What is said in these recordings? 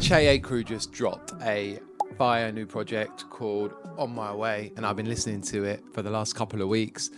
ECRU just dropped a fire new project called On My Way, and I've been listening to it for the last couple of weeks,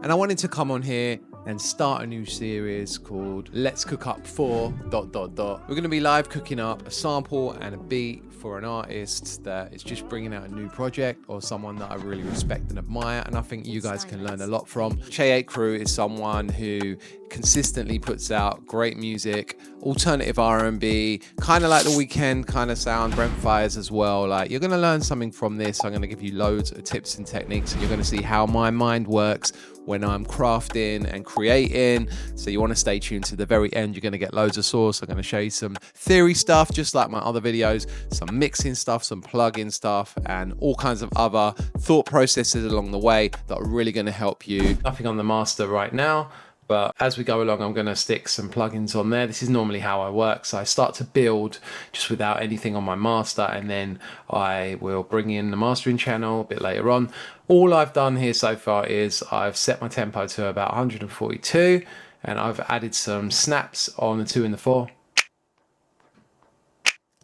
and I wanted to come on here and start a new series called Let's Cook Up 4... We're going to be live cooking up a sample and a beat for an artist that is just bringing out a new project, or someone that I really respect and admire, and I think you guys can learn a lot from. ECRU is someone who consistently puts out great music, alternative R&B, kind of like the Weeknd kind of sound, Brent Faiyaz as well. Like, you're going to learn something from this. I'm going to give you loads of tips and techniques, and you're going to see how my mind works when I'm crafting and creating. So you want to stay tuned to the very end. You're going to get loads of source. I'm going to show you some theory stuff, just like my other videos, some mixing stuff, some plug-in stuff, and all kinds of other thought processes along the way that are really going to help you. Nothing on the master right now, but as we go along, I'm going to stick some plugins on there. This is normally how I work. So I start to build just without anything on my master, and then I will bring in the mastering channel a bit later on. All I've done here so far is I've set my tempo to about 142, and I've added some snaps on the 2 and the 4.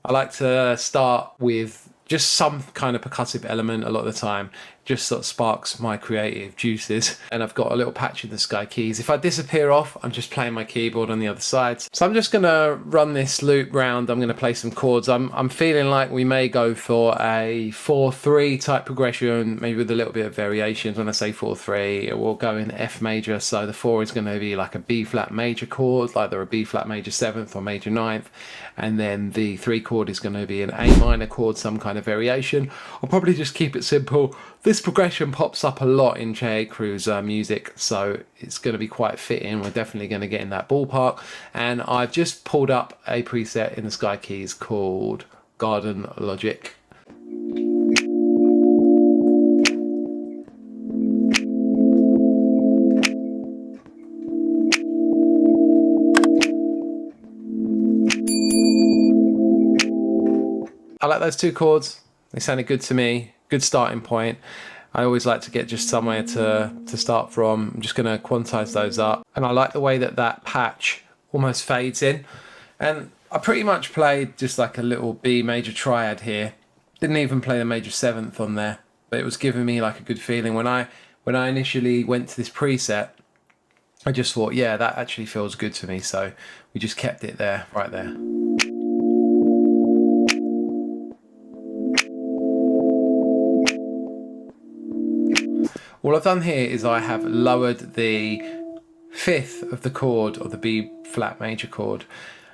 I like to start with just some kind of percussive element a lot of the time. Just sort of sparks my creative juices. And I've got a little patch in the sky keys. If I disappear off, I'm just playing my keyboard on the other side. So I'm just gonna run this loop round. I'm gonna play some chords. I'm feeling like we may go for a 4-3 type progression, maybe with a little bit of variations. When I say 4-3, it will go in F major. So the 4 is gonna be like a B flat major chord, like they're a B flat major 7th or major 9th. And then the 3 chord is gonna be an A minor chord, some kind of variation. I'll probably just keep it simple. This progression pops up a lot in ECRU's music, so it's going to be quite fitting. We're definitely going to get in that ballpark. And I've just pulled up a preset in the Sky Keys called Garden Logic. I like those 2 chords. They sounded good to me. Good starting point. I always like to get just somewhere to start from. I'm just going to quantize those up. And I like the way that that patch almost fades in. And I pretty much played just like a little B major triad here. Didn't even play the major 7th on there, but it was giving me like a good feeling. When I initially went to this preset, I just thought, yeah, that actually feels good to me. So we just kept it there, right there. All I've done here is I have lowered the 5th of the chord of the B flat major chord,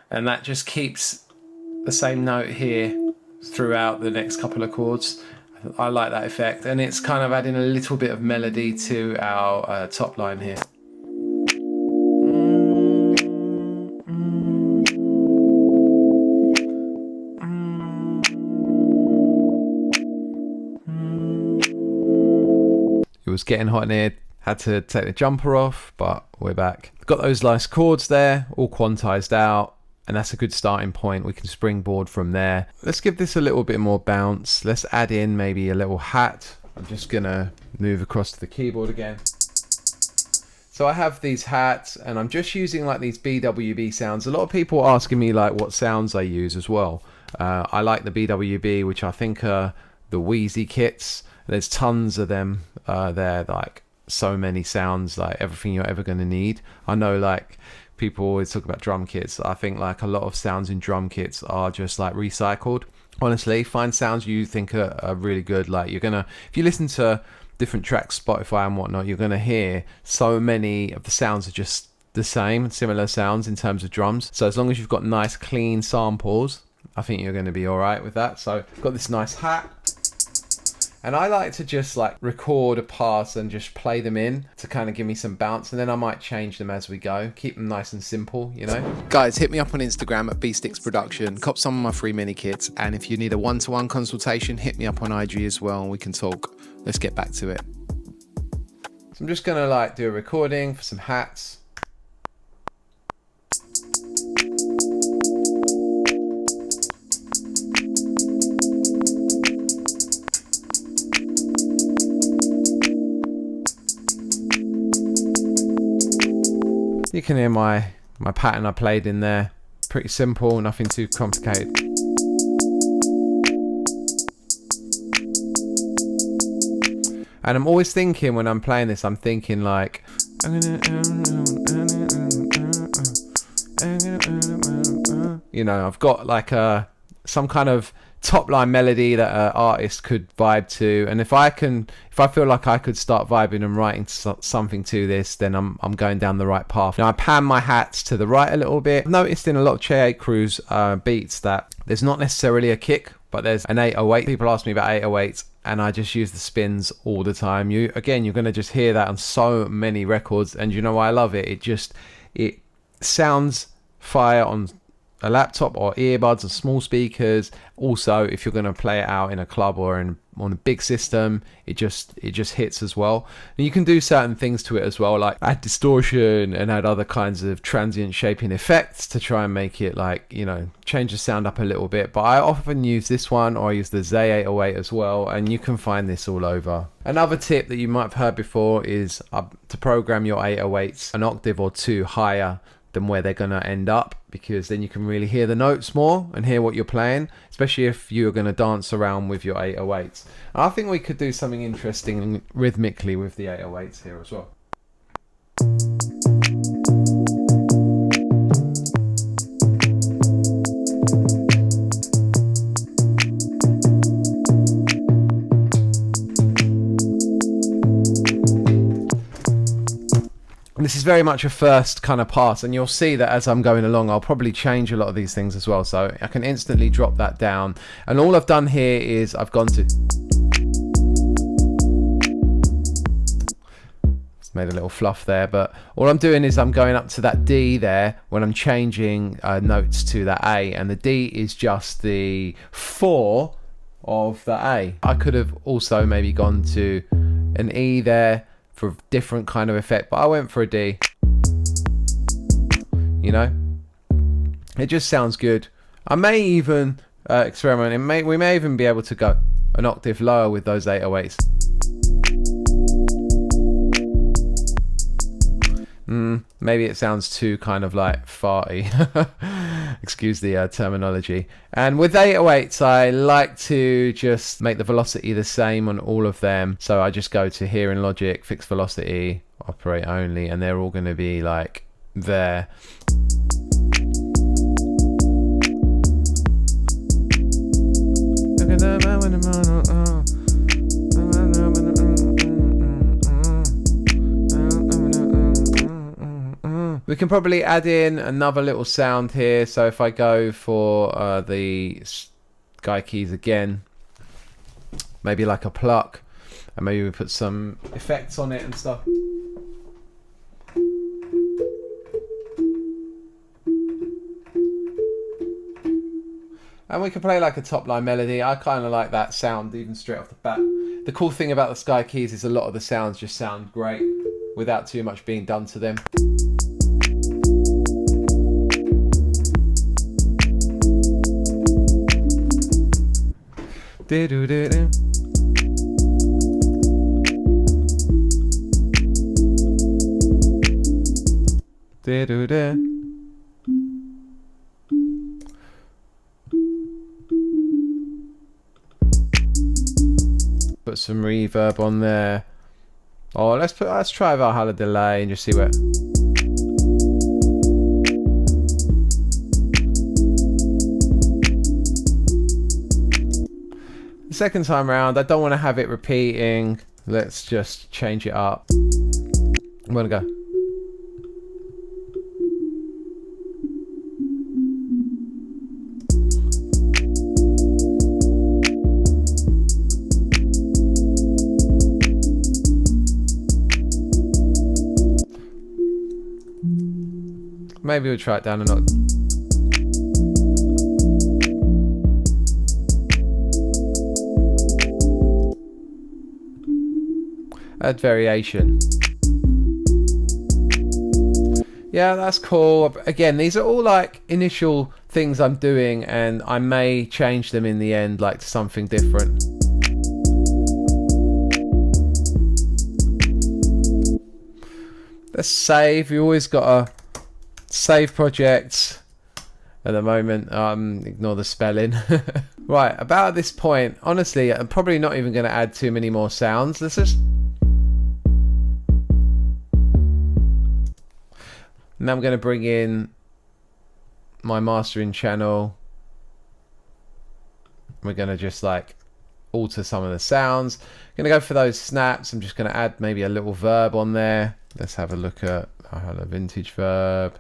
and that just keeps the same note here throughout the next couple of chords. I like that effect, and it's kind of adding a little bit of melody to our top line here. It was getting hot in here, had to take the jumper off, but we're back. Got those nice chords there, all quantized out, and that's a good starting point. We can springboard from there. Let's give this a little bit more bounce. Let's add in maybe a little hat. I'm just gonna move across to the keyboard again. So I have these hats, and I'm just using like these BWB sounds. A lot of people are asking me like what sounds I use as well. I like the BWB, which I think are the Wheezy kits. There's tons of them there, like so many sounds, like everything you're ever going to need. I know like people always talk about drum kits. I think like a lot of sounds in drum kits are just like recycled. Honestly, find sounds you think are really good. Like you're gonna, if you listen to different tracks, Spotify and whatnot, you're gonna hear so many of the sounds are just the same, similar sounds in terms of drums. So as long as you've got nice clean samples, I think you're going to be all right with that. So I've got this nice hat. And I like to just like record a pass and just play them in to kind of give me some bounce, and then I might change them as we go. Keep them nice and simple, you know? Guys, hit me up on Instagram at bsticks_production. Cop some of my free mini kits. And if you need a one-to-one consultation, hit me up on IG as well and we can talk. Let's get back to it. So I'm just gonna like do a recording for some hats. You can hear my pattern I played in there. Pretty simple, nothing too complicated. And I'm always thinking when I'm playing this, I'm thinking like, you know, I've got like some kind of top line melody that an artist could vibe to, and if I feel like I could start vibing and writing something to this, then I'm going down the right path. Now I pan my hats to the right a little bit. I've noticed in a lot of ECRU's beats that there's not necessarily a kick, but there's an 808. People ask me about 808s, and I just use the spins all the time. You're going to just hear that on so many records, and you know why I love it? It sounds fire on a laptop or earbuds or small speakers. Also, if you're going to play it out in a club or on a big system, it just hits as well. And you can do certain things to it as well, like add distortion and add other kinds of transient shaping effects to try and make it, like, you know, change the sound up a little bit. But I often use this one, or I use the Z808 as well, and you can find this all over. Another tip that you might have heard before is to program your 808s an octave or two higher than where they're going to end up, because then you can really hear the notes more and hear what you're playing, especially if you're going to dance around with your 808s. I think we could do something interesting rhythmically with the 808s here as well. This is very much a first kind of pass, and you'll see that as I'm going along I'll probably change a lot of these things as well, so I can instantly drop that down. And all I've done here is I've gone to, it's made a little fluff there, but all I'm doing is I'm going up to that D there when I'm changing notes to that A, and the D is just the 4 of the A. I could have also maybe gone to an E there for a different kind of effect, but I went for a D. You know, it just sounds good. I may even experiment. We may even be able to go an octave lower with those 808s. Maybe it sounds too kind of like farty. Excuse the terminology. And with 808s, I like to just make the velocity the same on all of them. So I just go to here in Logic, fixed velocity, operate only, and they're all going to be like there. We can probably add in another little sound here. So if I go for the sky keys again, maybe like a pluck, and maybe we put some effects on it and stuff. And we can play like a top line melody. I kind of like that sound even straight off the bat. The cool thing about the sky keys is a lot of the sounds just sound great without too much being done to them. Put some reverb on there. Oh, let's try Valhalla delay and just see where. The second time round, I don't want to have it repeating. Let's just change it up. I'm gonna go. Maybe we'll try it down a notch. Add variation. Yeah, that's cool. Again, these are all like initial things I'm doing, and I may change them in the end, like to something different. Let's save. You always gotta save projects at the moment. Ignore the spelling. Right, about this point, honestly, I'm probably not even going to add too many more sounds. Let's just And then I'm going to bring in my mastering channel. We're going to just like alter some of the sounds. I'm going to go for those snaps. I'm just going to add maybe a little verb on there. Let's have a look at a vintage verb.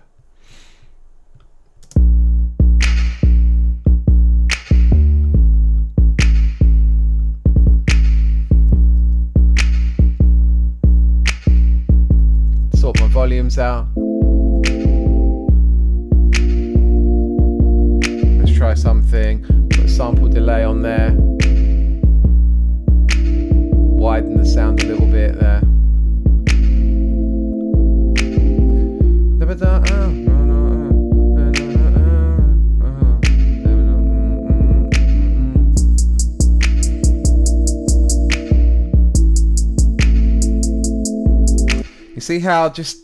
Sort my volumes out. Let's try something. Put a sample delay on there. Widen the sound a little bit there. You see how just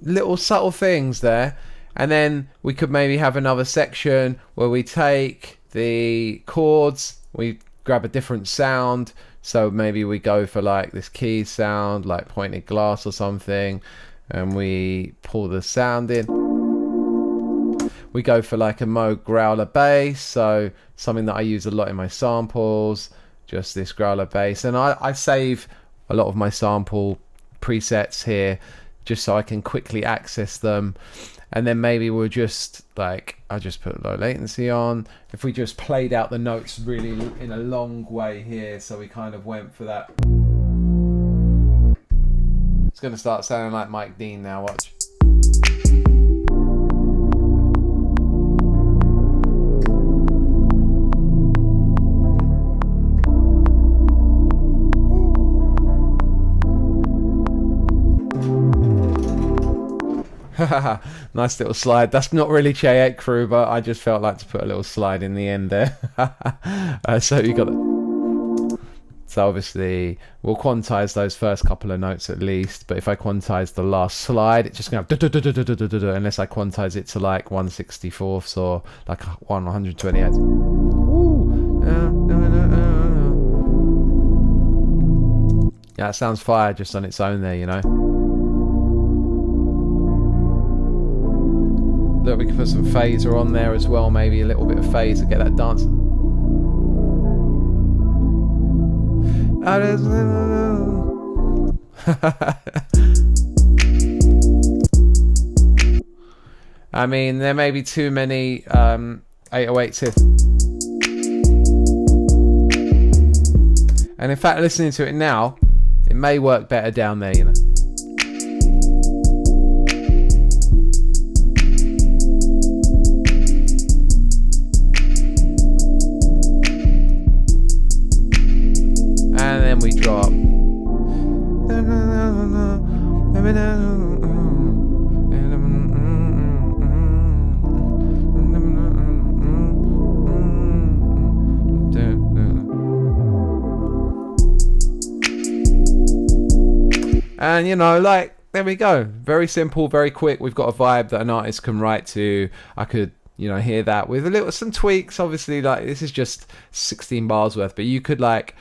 little subtle things there, and then we could maybe have another section where we take the chords, we grab a different sound. So maybe we go for like this key sound, like pointed glass or something, and we pull the sound in. We go for like a Moog growler bass, so something that I use a lot in my samples, just this growler bass. And I save a lot of my sample presets here just so I can quickly access them. And then maybe we'll just like, I'll just put low latency on. If we just played out the notes really in a long way here, so we kind of went for that. It's going to start sounding like Mike Dean now, watch. Nice little slide. That's not really ECRU, but I just felt like to put a little slide in the end there. So you got that. So obviously we'll quantize those first couple of notes at least, but if I quantize the last slide, it's just going to unless I quantize it to like 1/64 or like 128. Yeah, it sounds fire just on its own there, you know. Look, we can put some phaser on there as well, maybe a little bit of phaser, get that dance. I mean, there may be too many 808s here. And in fact, listening to it now, it may work better down there, you know. And then we drop. And you know, like, there we go. Very simple, very quick. We've got a vibe that an artist can write to. I could, you know, hear that with some tweaks. Obviously, like, this is just 16 bars worth, but you could, like,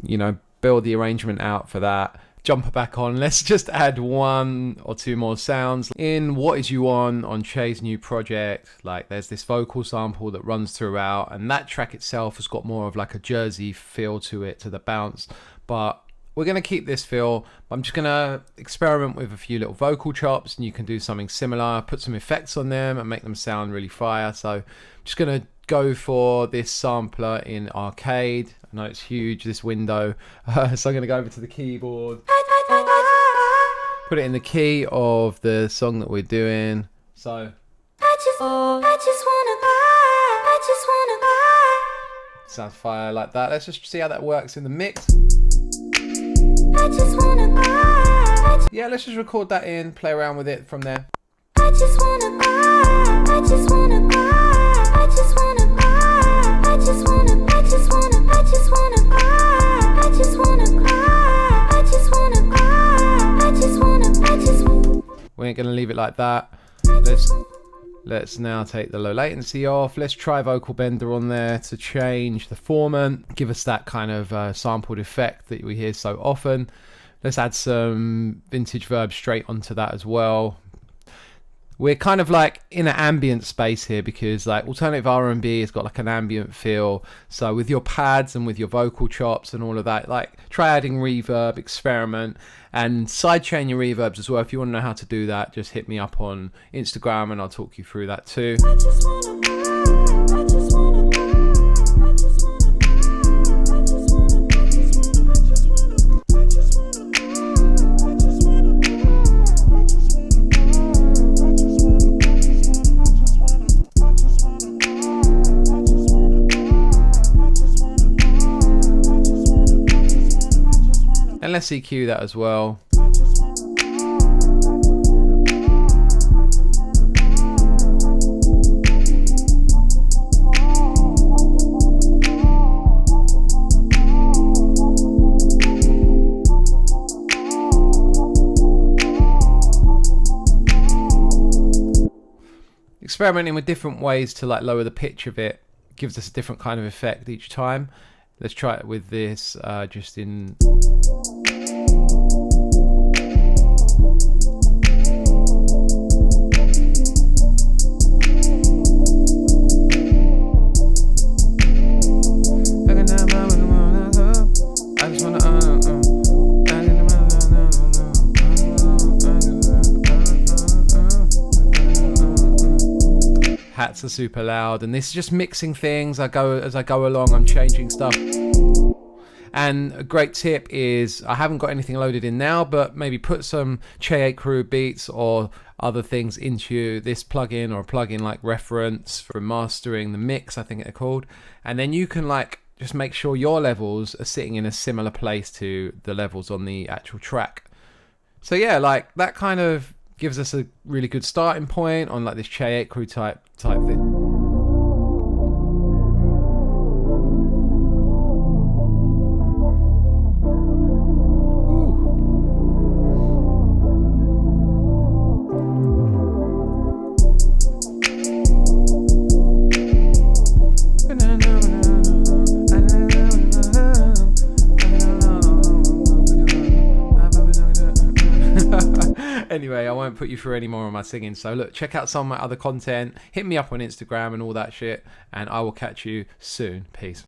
you know, build the arrangement out for that. Jumper back on. Let's just add 1 or 2 more sounds. In What Is You On Che's new project, like, there's this vocal sample that runs throughout, and that track itself has got more of like a Jersey feel to it, to the bounce, but we're going to keep this feel. I'm just going to experiment with a few little vocal chops, and you can do something similar, put some effects on them and make them sound really fire. So I'm just going to go for this sampler in Arcade. I know it's huge, this window. So I'm going to go over to the keyboard, put it in the key of the song that we're doing. So sounds fire like that. Let's just see how that works in the mix. Yeah, let's just record that in, play around with it from there. We ain't gonna leave it like that. Let's now take the low latency off. Let's try vocal bender on there to change the formant, give us that kind of sampled effect that we hear so often. Let's add some vintage verbs straight onto that as well. we're kind of like in an ambient space here, because like alternative R&B has got like an ambient feel. So with your pads and with your vocal chops and all of that, like try adding reverb, experiment, and sidechain your reverbs as well. If you want to know how to do that, just hit me up on Instagram and I'll talk you through that too. And let's EQ that as well. Experimenting with different ways to like lower the pitch of it gives us a different kind of effect each time. Let's try it with this just in. Hats are super loud, and this is just mixing things. As I go along, I'm changing stuff. And a great tip is, I haven't got anything loaded in now, but maybe put some ECRU beats or other things into this plugin, or a plugin like Reference for mastering the mix, I think they're called. And then you can like just make sure your levels are sitting in a similar place to the levels on the actual track. So yeah, like that kind of gives us a really good starting point on like this ECRU type thing. Anyway, I won't put you through any more of my singing. So look, check out some of my other content. Hit me up on Instagram and all that shit. And I will catch you soon. Peace.